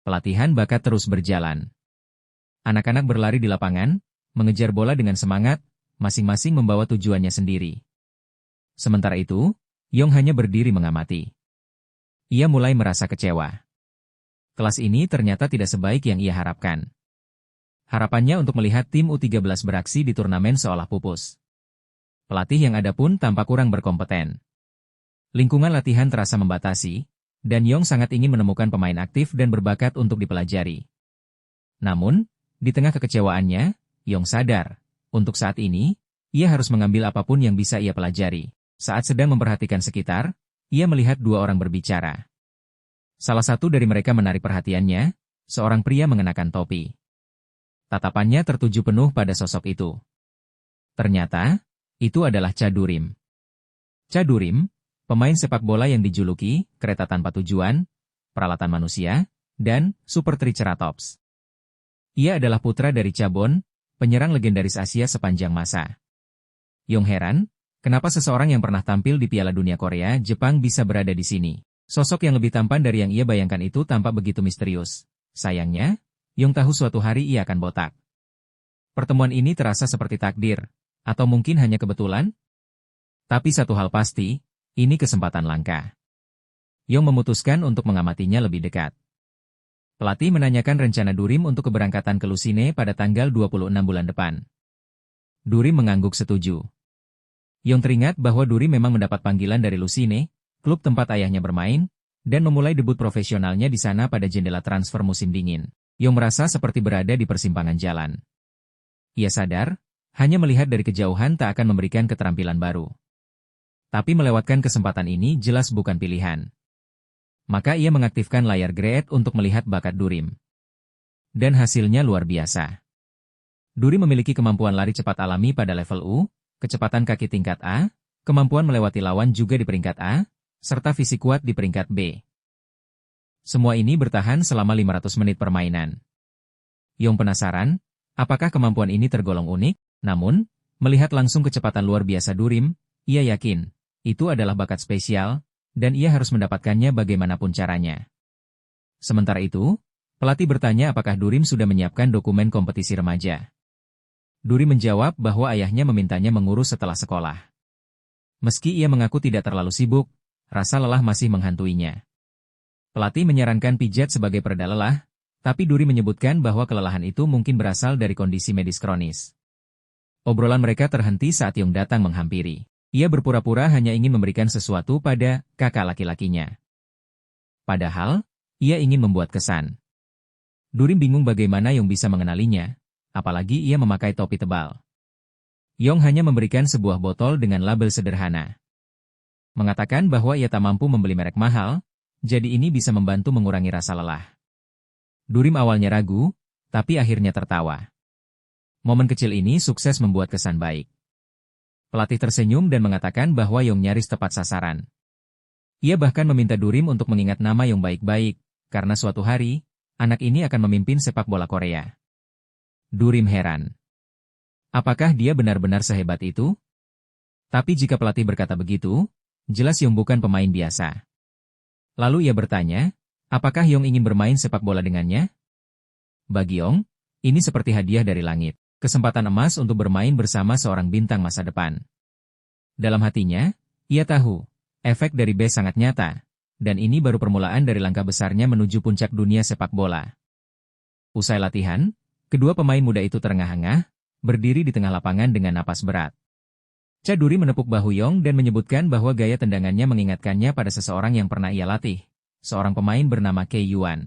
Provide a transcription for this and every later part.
Pelatihan bakat terus berjalan. Anak-anak berlari di lapangan, mengejar bola dengan semangat, masing-masing membawa tujuannya sendiri. Sementara itu, Yong hanya berdiri mengamati. Ia mulai merasa kecewa. Kelas ini ternyata tidak sebaik yang ia harapkan. Harapannya untuk melihat tim U13 beraksi di turnamen seolah pupus. Pelatih yang ada pun tampak kurang berkompeten. Lingkungan latihan terasa membatasi, dan Yong sangat ingin menemukan pemain aktif dan berbakat untuk dipelajari. Namun, di tengah kekecewaannya, Yong sadar, untuk saat ini, ia harus mengambil apapun yang bisa ia pelajari. Saat sedang memperhatikan sekitar, ia melihat dua orang berbicara. Salah satu dari mereka menarik perhatiannya, seorang pria mengenakan topi. Tatapannya tertuju penuh pada sosok itu. Ternyata, itu adalah Cha Durim. Cha Durim, pemain sepak bola yang dijuluki kereta tanpa tujuan, peralatan manusia, dan Super Triceratops. Ia adalah putra dari Cha Bon, penyerang legendaris Asia sepanjang masa. Yong heran, kenapa seseorang yang pernah tampil di Piala Dunia Korea Jepang bisa berada di sini. Sosok yang lebih tampan dari yang ia bayangkan itu tampak begitu misterius. Sayangnya, Yong tahu suatu hari ia akan botak. Pertemuan ini terasa seperti takdir, atau mungkin hanya kebetulan? Tapi satu hal pasti, ini kesempatan langka. Yong memutuskan untuk mengamatinya lebih dekat. Pelatih menanyakan rencana Durim untuk keberangkatan ke Lucine pada tanggal 26 bulan depan. Durim mengangguk setuju. Yong teringat bahwa Durim memang mendapat panggilan dari Lucine, klub tempat ayahnya bermain, dan memulai debut profesionalnya di sana pada jendela transfer musim dingin. Yong merasa seperti berada di persimpangan jalan. Ia sadar, hanya melihat dari kejauhan tak akan memberikan keterampilan baru. Tapi melewatkan kesempatan ini jelas bukan pilihan. Maka ia mengaktifkan layar Great untuk melihat bakat Durim. Dan hasilnya luar biasa. Durim memiliki kemampuan lari cepat alami pada level U, kecepatan kaki tingkat A, kemampuan melewati lawan juga di peringkat A, serta fisik kuat di peringkat B. Semua ini bertahan selama 500 menit permainan. Yong penasaran, apakah kemampuan ini tergolong unik? Namun, melihat langsung kecepatan luar biasa Durim, ia yakin, itu adalah bakat spesial, dan ia harus mendapatkannya bagaimanapun caranya. Sementara itu, pelatih bertanya apakah Durim sudah menyiapkan dokumen kompetisi remaja. Durim menjawab bahwa ayahnya memintanya mengurus setelah sekolah. Meski ia mengaku tidak terlalu sibuk, rasa lelah masih menghantuinya. Pelatih menyarankan pijat sebagai pereda lelah, tapi Durim menyebutkan bahwa kelelahan itu mungkin berasal dari kondisi medis kronis. Obrolan mereka terhenti saat Yong datang menghampiri. Ia berpura-pura hanya ingin memberikan sesuatu pada kakak laki-lakinya. Padahal, ia ingin membuat kesan. Durim bingung bagaimana Yong bisa mengenalinya, apalagi ia memakai topi tebal. Yong hanya memberikan sebuah botol dengan label sederhana. Mengatakan bahwa ia tak mampu membeli merek mahal, jadi ini bisa membantu mengurangi rasa lelah. Durim awalnya ragu, tapi akhirnya tertawa. Momen kecil ini sukses membuat kesan baik. Pelatih tersenyum dan mengatakan bahwa Yong nyaris tepat sasaran. Ia bahkan meminta Durim untuk mengingat nama Yong baik-baik, karena suatu hari, anak ini akan memimpin sepak bola Korea. Durim heran. Apakah dia benar-benar sehebat itu? Tapi jika pelatih berkata begitu, jelas Yong bukan pemain biasa. Lalu ia bertanya, apakah Yong ingin bermain sepak bola dengannya? Bagi Yong, ini seperti hadiah dari langit. Kesempatan emas untuk bermain bersama seorang bintang masa depan. Dalam hatinya, ia tahu, efek dari B sangat nyata, dan ini baru permulaan dari langkah besarnya menuju puncak dunia sepak bola. Usai latihan, kedua pemain muda itu terengah-engah, berdiri di tengah lapangan dengan napas berat. Cha Durim menepuk bahu Yong dan menyebutkan bahwa gaya tendangannya mengingatkannya pada seseorang yang pernah ia latih, seorang pemain bernama Kei Yuan.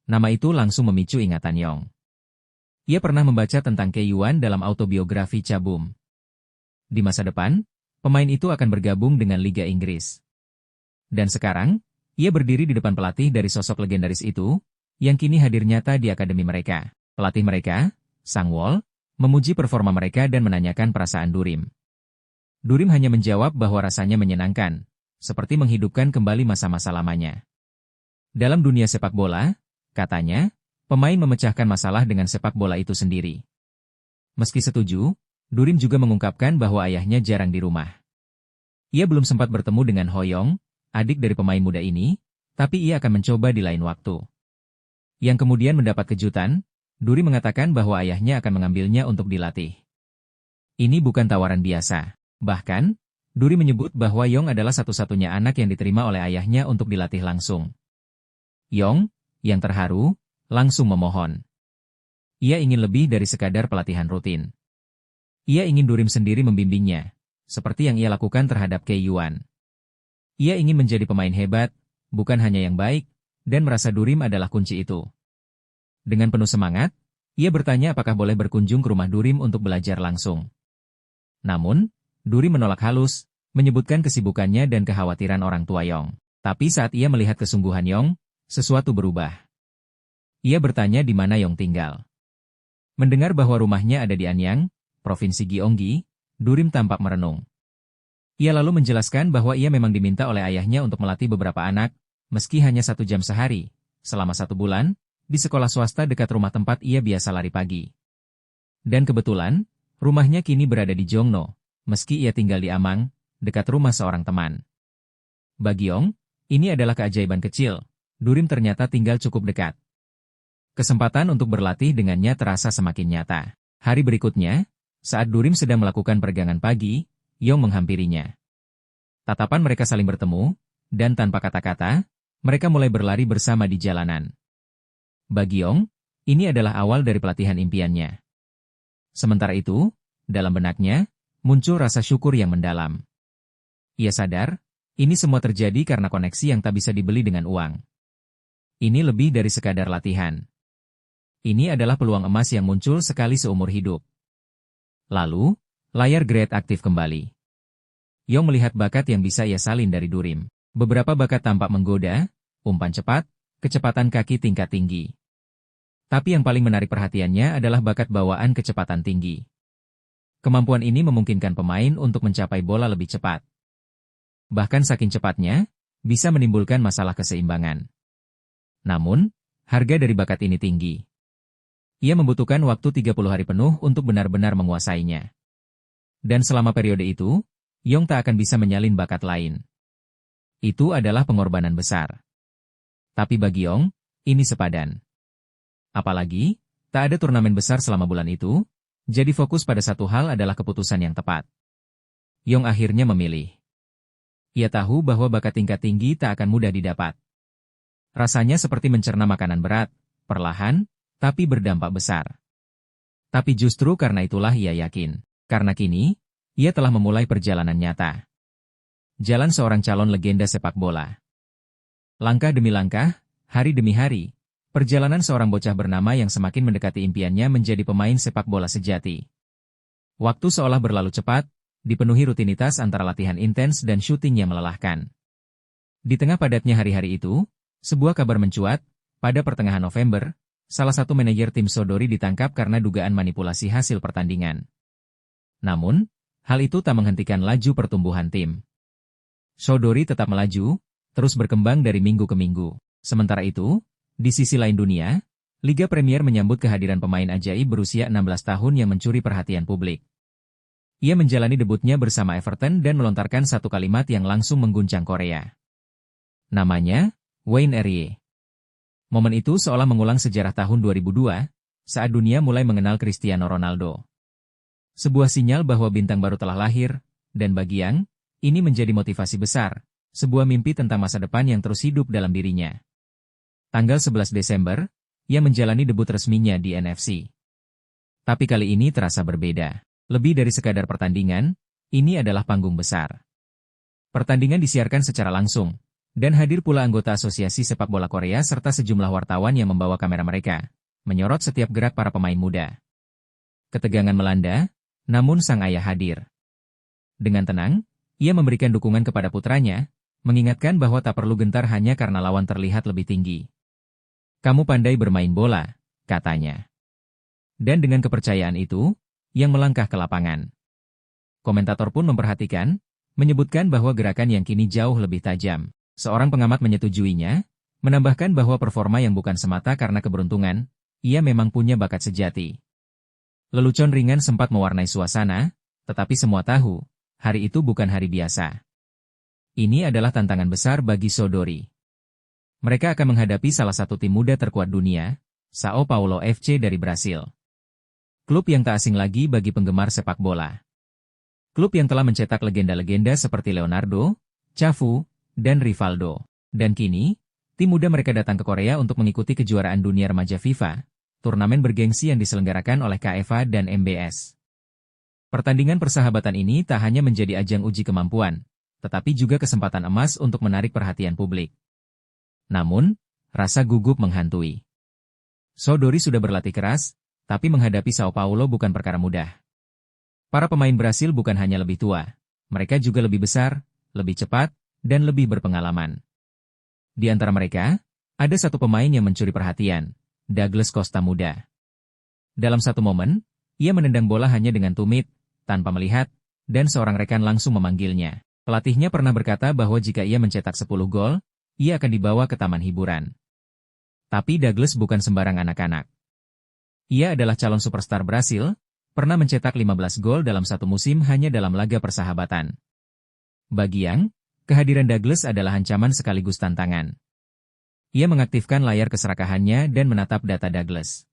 Nama itu langsung memicu ingatan Yong. Ia pernah membaca tentang Kei Yuan dalam autobiografi Cha Bum. Di masa depan, pemain itu akan bergabung dengan Liga Inggris. Dan sekarang, ia berdiri di depan pelatih dari sosok legendaris itu, yang kini hadir nyata di akademi mereka. Pelatih mereka, Sang Wol, memuji performa mereka dan menanyakan perasaan Durim. Durim hanya menjawab bahwa rasanya menyenangkan, seperti menghidupkan kembali masa-masa lamanya. Dalam dunia sepak bola, katanya, pemain memecahkan masalah dengan sepak bola itu sendiri. Meski setuju, Durim juga mengungkapkan bahwa ayahnya jarang di rumah. Ia belum sempat bertemu dengan Ho Yong, adik dari pemain muda ini, tapi ia akan mencoba di lain waktu. Yang kemudian mendapat kejutan, Duri mengatakan bahwa ayahnya akan mengambilnya untuk dilatih. Ini bukan tawaran biasa. Bahkan, Duri menyebut bahwa Yong adalah satu-satunya anak yang diterima oleh ayahnya untuk dilatih langsung. Yong, yang terharu, langsung memohon. Ia ingin lebih dari sekadar pelatihan rutin. Ia ingin Durim sendiri membimbingnya, seperti yang ia lakukan terhadap Kei Yuan. Ia ingin menjadi pemain hebat, bukan hanya yang baik, dan merasa Durim adalah kunci itu. Dengan penuh semangat, ia bertanya apakah boleh berkunjung ke rumah Durim untuk belajar langsung. Namun, Duri menolak halus, menyebutkan kesibukannya dan kekhawatiran orang tua Yong. Tapi saat ia melihat kesungguhan Yong, sesuatu berubah. Ia bertanya di mana Yong tinggal. Mendengar bahwa rumahnya ada di Anyang, Provinsi Gyeonggi, Durim tampak merenung. Ia lalu menjelaskan bahwa ia memang diminta oleh ayahnya untuk melatih beberapa anak, meski hanya 1 jam sehari, selama 1 bulan, di sekolah swasta dekat rumah tempat ia biasa lari pagi. Dan kebetulan, rumahnya kini berada di Jongno, meski ia tinggal di Amang, dekat rumah seorang teman. Bagi Yong, ini adalah keajaiban kecil. Durim ternyata tinggal cukup dekat. Kesempatan untuk berlatih dengannya terasa semakin nyata. Hari berikutnya, saat Durim sedang melakukan peregangan pagi, Yong menghampirinya. Tatapan mereka saling bertemu, dan tanpa kata-kata, mereka mulai berlari bersama di jalanan. Bagi Yong, ini adalah awal dari pelatihan impiannya. Sementara itu, dalam benaknya, muncul rasa syukur yang mendalam. Ia sadar, ini semua terjadi karena koneksi yang tak bisa dibeli dengan uang. Ini lebih dari sekadar latihan. Ini adalah peluang emas yang muncul sekali seumur hidup. Lalu, layar Great aktif kembali. Yong melihat bakat yang bisa ia salin dari Durim. Beberapa bakat tampak menggoda, umpan cepat, kecepatan kaki tingkat tinggi. Tapi yang paling menarik perhatiannya adalah bakat bawaan kecepatan tinggi. Kemampuan ini memungkinkan pemain untuk mencapai bola lebih cepat. Bahkan saking cepatnya, bisa menimbulkan masalah keseimbangan. Namun, harga dari bakat ini tinggi. Ia membutuhkan waktu 30 hari penuh untuk benar-benar menguasainya. Dan selama periode itu, Yong tak akan bisa menyalin bakat lain. Itu adalah pengorbanan besar. Tapi bagi Yong, ini sepadan. Apalagi, tak ada turnamen besar selama bulan itu, jadi fokus pada satu hal adalah keputusan yang tepat. Yong akhirnya memilih. Ia tahu bahwa bakat tingkat tinggi tak akan mudah didapat. Rasanya seperti mencerna makanan berat, perlahan, tapi berdampak besar. Tapi justru karena itulah ia yakin. Karena kini, ia telah memulai perjalanan nyata. Jalan seorang calon legenda sepak bola. Langkah demi langkah, hari demi hari, perjalanan seorang bocah bernama yang semakin mendekati impiannya menjadi pemain sepak bola sejati. Waktu seolah berlalu cepat, dipenuhi rutinitas antara latihan intens dan syuting yang melelahkan. Di tengah padatnya hari-hari itu, sebuah kabar mencuat, pada pertengahan November, salah satu manajer tim Sodori ditangkap karena dugaan manipulasi hasil pertandingan. Namun, hal itu tak menghentikan laju pertumbuhan tim. Sodori tetap melaju, terus berkembang dari minggu ke minggu. Sementara itu, di sisi lain dunia, Liga Premier menyambut kehadiran pemain ajaib berusia 16 tahun yang mencuri perhatian publik. Ia menjalani debutnya bersama Everton dan melontarkan satu kalimat yang langsung mengguncang Korea. Namanya, Wayne Erie. Momen itu seolah mengulang sejarah tahun 2002, saat dunia mulai mengenal Cristiano Ronaldo. Sebuah sinyal bahwa bintang baru telah lahir, dan bagi Yang, ini menjadi motivasi besar, sebuah mimpi tentang masa depan yang terus hidup dalam dirinya. Tanggal 11 Desember, ia menjalani debut resminya di NFC. Tapi kali ini terasa berbeda. Lebih dari sekadar pertandingan, ini adalah panggung besar. Pertandingan disiarkan secara langsung, dan hadir pula anggota Asosiasi Sepak Bola Korea serta sejumlah wartawan yang membawa kamera mereka, menyorot setiap gerak para pemain muda. Ketegangan melanda, namun sang ayah hadir. Dengan tenang, ia memberikan dukungan kepada putranya, mengingatkan bahwa tak perlu gentar hanya karena lawan terlihat lebih tinggi. "Kamu pandai bermain bola," katanya. Dan dengan kepercayaan itu, Yang melangkah ke lapangan. Komentator pun memperhatikan, menyebutkan bahwa gerakan yang kini jauh lebih tajam. Seorang pengamat menyetujuinya, menambahkan bahwa performa yang bukan semata karena keberuntungan, ia memang punya bakat sejati. Lelucon ringan sempat mewarnai suasana, tetapi semua tahu, hari itu bukan hari biasa. Ini adalah tantangan besar bagi Sodori. mereka akan menghadapi salah satu tim muda terkuat dunia, São Paulo FC dari Brasil. Klub yang tak asing lagi bagi penggemar sepak bola. Klub yang telah mencetak legenda-legenda seperti Leonardo, Cafu, dan Rivaldo. Dan kini, tim muda mereka datang ke Korea untuk mengikuti kejuaraan dunia remaja FIFA, turnamen bergengsi yang diselenggarakan oleh KFA dan MBS. Pertandingan persahabatan ini tak hanya menjadi ajang uji kemampuan, tetapi juga kesempatan emas untuk menarik perhatian publik. Namun, rasa gugup menghantui. Saudori sudah berlatih keras, tapi menghadapi São Paulo bukan perkara mudah. Para pemain Brasil bukan hanya lebih tua, mereka juga lebih besar, lebih cepat, dan lebih berpengalaman. Di antara mereka, ada satu pemain yang mencuri perhatian, Douglas Costa muda. Dalam satu momen, ia menendang bola hanya dengan tumit, tanpa melihat, dan seorang rekan langsung memanggilnya. Pelatihnya pernah berkata bahwa jika ia mencetak 10 gol, ia akan dibawa ke taman hiburan. Tapi Douglas bukan sembarang anak-anak. Ia adalah calon superstar Brasil, pernah mencetak 15 gol dalam satu musim hanya dalam laga persahabatan. Bagi Yang, kehadiran Douglas adalah ancaman sekaligus tantangan. Ia mengaktifkan layar keserakahannya dan menatap data Douglas.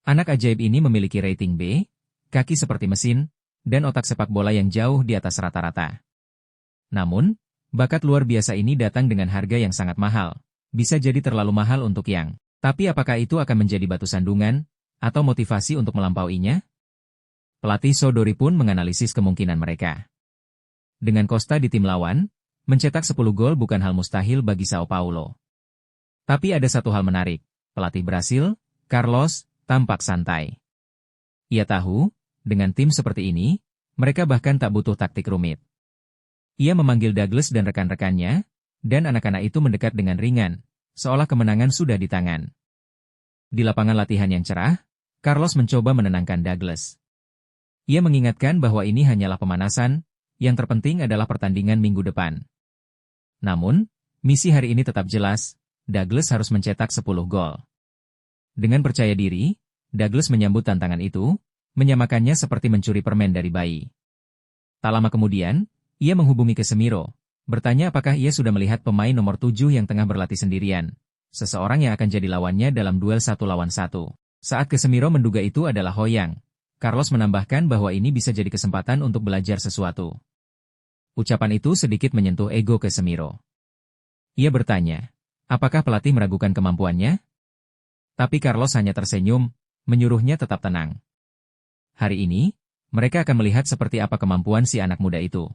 Anak ajaib ini memiliki rating B, kaki seperti mesin, dan otak sepak bola yang jauh di atas rata-rata. Namun, bakat luar biasa ini datang dengan harga yang sangat mahal. Bisa jadi terlalu mahal untuk Yang. Tapi apakah itu akan menjadi batu sandungan, atau motivasi untuk melampauinya? Pelatih Saudori pun menganalisis kemungkinan mereka. Dengan Costa di tim lawan, mencetak 10 gol bukan hal mustahil bagi São Paulo. Tapi ada satu hal menarik, pelatih Brasil, Carlos, tampak santai. Ia tahu, dengan tim seperti ini, mereka bahkan tak butuh taktik rumit. Ia memanggil Douglas dan rekan-rekannya, dan anak-anak itu mendekat dengan ringan, seolah kemenangan sudah di tangan. Di lapangan latihan yang cerah, Carlos mencoba menenangkan Douglas. Ia mengingatkan bahwa ini hanyalah pemanasan, yang terpenting adalah pertandingan minggu depan. Namun, misi hari ini tetap jelas, Douglas harus mencetak 10 gol. Dengan percaya diri, Douglas menyambut tantangan itu, menyamakannya seperti mencuri permen dari bayi. Tak lama kemudian, ia menghubungi Casemiro, bertanya apakah ia sudah melihat pemain nomor 7 yang tengah berlatih sendirian, seseorang yang akan jadi lawannya dalam duel 1 lawan 1. Saat Casemiro menduga itu adalah Hoyang, Carlos menambahkan bahwa ini bisa jadi kesempatan untuk belajar sesuatu. Ucapan itu sedikit menyentuh ego Casemiro. Ia bertanya, apakah pelatih meragukan kemampuannya? Tapi Carlos hanya tersenyum, menyuruhnya tetap tenang. Hari ini, mereka akan melihat seperti apa kemampuan si anak muda itu.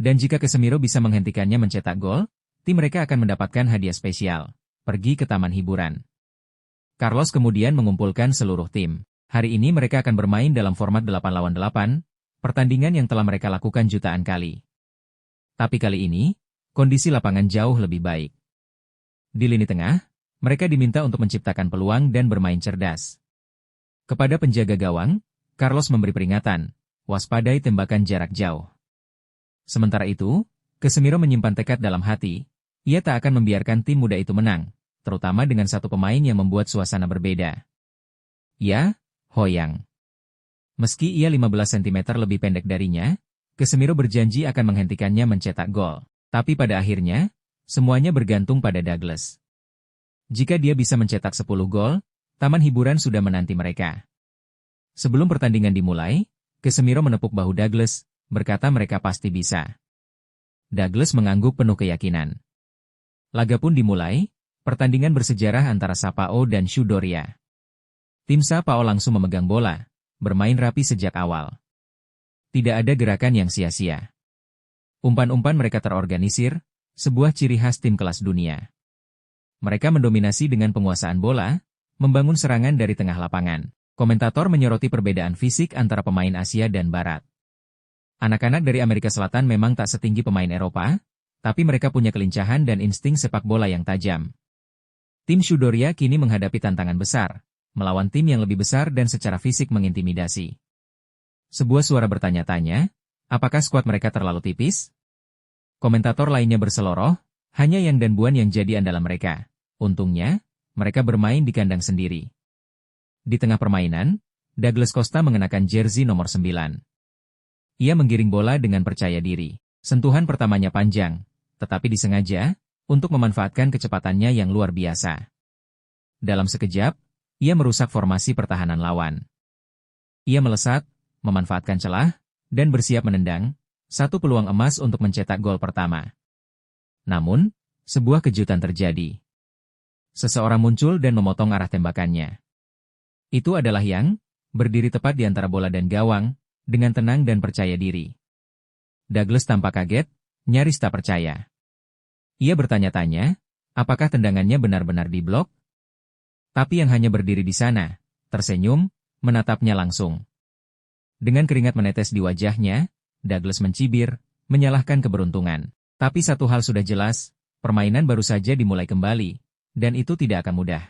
Dan jika Casemiro bisa menghentikannya mencetak gol, tim mereka akan mendapatkan hadiah spesial, pergi ke taman hiburan. Carlos kemudian mengumpulkan seluruh tim. Hari ini mereka akan bermain dalam format 8 lawan 8, pertandingan yang telah mereka lakukan jutaan kali. Tapi kali ini, kondisi lapangan jauh lebih baik. Di lini tengah, mereka diminta untuk menciptakan peluang dan bermain cerdas. Kepada penjaga gawang, Carlos memberi peringatan, waspadai tembakan jarak jauh. Sementara itu, Casemiro menyimpan tekad dalam hati, ia tak akan membiarkan tim muda itu menang, terutama dengan satu pemain yang membuat suasana berbeda. Ya, Hoyang. Meski ia 15 cm lebih pendek darinya, Casemiro berjanji akan menghentikannya mencetak gol. Tapi pada akhirnya, semuanya bergantung pada Douglas. Jika dia bisa mencetak 10 gol, taman hiburan sudah menanti mereka. Sebelum pertandingan dimulai, Casemiro menepuk bahu Douglas, berkata mereka pasti bisa. Douglas mengangguk penuh keyakinan. Laga pun dimulai, pertandingan bersejarah antara Sapao dan Saudori. Tim Sapao langsung memegang bola, bermain rapi sejak awal. Tidak ada gerakan yang sia-sia. Umpan-umpan mereka terorganisir, sebuah ciri khas tim kelas dunia. Mereka mendominasi dengan penguasaan bola, membangun serangan dari tengah lapangan. Komentator menyoroti perbedaan fisik antara pemain Asia dan Barat. Anak-anak dari Amerika Selatan memang tak setinggi pemain Eropa, tapi mereka punya kelincahan dan insting sepak bola yang tajam. Tim Saudori kini menghadapi tantangan besar, melawan tim yang lebih besar dan secara fisik mengintimidasi. Sebuah suara bertanya-tanya, apakah skuad mereka terlalu tipis? Komentator lainnya berseloroh, hanya Yang dan Buan yang jadi andalan mereka. Untungnya, mereka bermain di kandang sendiri. Di tengah permainan, Douglas Costa mengenakan jersey nomor 9. Ia menggiring bola dengan percaya diri. Sentuhan pertamanya panjang, tetapi disengaja, untuk memanfaatkan kecepatannya yang luar biasa. Dalam sekejap, ia merusak formasi pertahanan lawan. Ia melesat, memanfaatkan celah, dan bersiap menendang, satu peluang emas untuk mencetak gol pertama. Namun, sebuah kejutan terjadi. Seseorang muncul dan memotong arah tembakannya. Itu adalah Yang, berdiri tepat di antara bola dan gawang, dengan tenang dan percaya diri. Douglas tampak kaget, nyaris tak percaya. Ia bertanya-tanya, apakah tendangannya benar-benar diblok? Tapi Yang hanya berdiri di sana, tersenyum, menatapnya langsung. Dengan keringat menetes di wajahnya, Douglas mencibir, menyalahkan keberuntungan. Tapi satu hal sudah jelas, permainan baru saja dimulai kembali, dan itu tidak akan mudah.